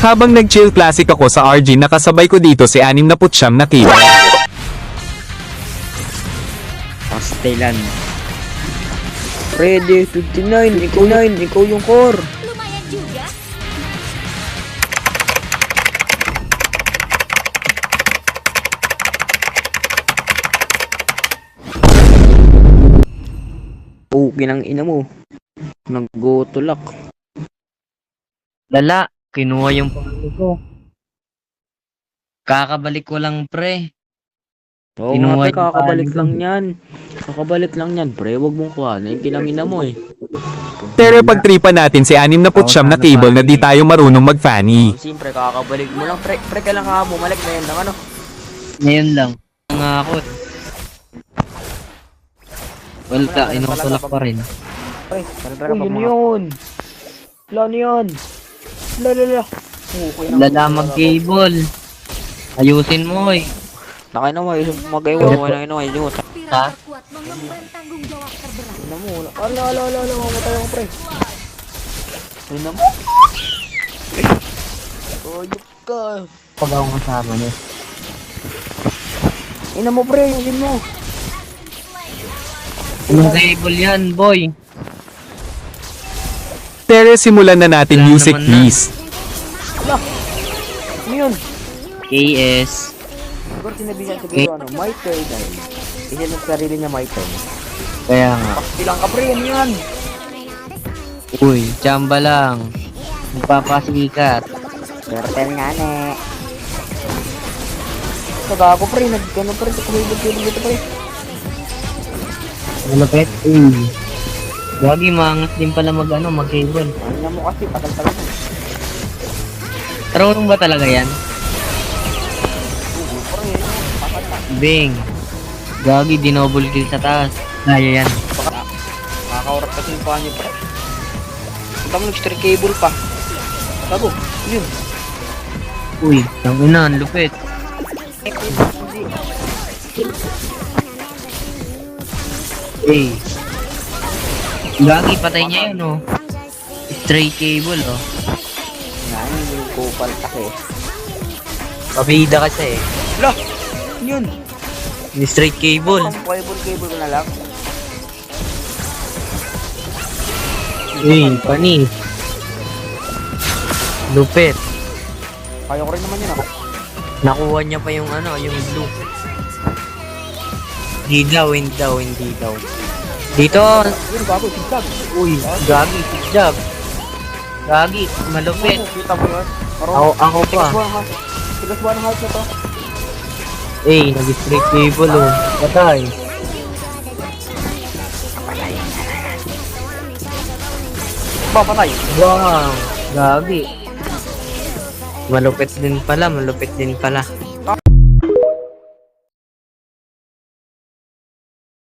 Habang nag-chill classic ako sa RG, nakasabay ko dito si 69 na kilo. Pastelan. Ready, 59, ikaw yung core. Lumayan juga. Oh, ginang ina mo. Nag-go-to-lock. Lala, kinuha yung pangalan ko. Kakabalik ko lang, pre. Oo nga Kinuha pre, yung kakabalik pangalan lang ko. yan. Kakabalik lang yan pre, wag mong kuhanin. Ginang ina mo eh. Pero pagtripan natin si 69 na cable na di tayo marunong mag-fanny. Siyempre, kakabalik mo lang. Pre, kailan ka bumalik na yan ng ano? Ngayon lang. Nga ako. Wala, inusulak pa rin. Pre, yun yun. Plano yun. Lala. Lala mag-cable. Ayusin mo eh. Nakay na mo, mag-iwan mo na ino, yun. Pirang terkuat mengemban tanggung jawab terberat. Ina mo, ala, mamatay ako pre. Ina mo. Oyok ka. Pag ako kasama niya. Ina mo pre, yun mo. Yung cable yan, boy. Tere, simulan na natin Wala music naman na. please. Ano yun? KS. Siguro sinabihan siguro ano, my turn dahil. Inilong sarili niya my turn. Kaya nga. Bilang ka pre, ano yan? Uy, tsamba lang. Magpapasikat. Turtle nga ne. Nagago pre, nagkano pre, kumibig dito pre. Malapit. Gagi, maangas din pala mag-cable. Ano mo kasi, patal-tagal mo. Marunong ba talaga yan? Pre, patal na. Bing. Gagi, dinouble kill sa taas. Kaya yan. Nakakaurap kasi yung panyo pre. Punta mo nag-straight cable pa. Gago, yun. Uy, ang ina, ang lupit. Eh. Gagi, patay niya yun, oh. Straight cable, oh. Yan, yung kupal kasi. Pabida kasi, eh. Lah! Yun! Yung straight cable. Ang cable na lang. Uy, pani. Lupit. Kaya ko rin naman yun ako. Nakuha niya pa yung yung blue. Hindi daw. Dito. Yun, gago, tigtag. Uy, gagi, jab. Gagi, malupit. Kita mo yun. Ako pa. Tigas ba ng heart na to? Eh, nag-straight cable, oh. Patay. Ba, patay. Wow, gagi. Malupit din pala.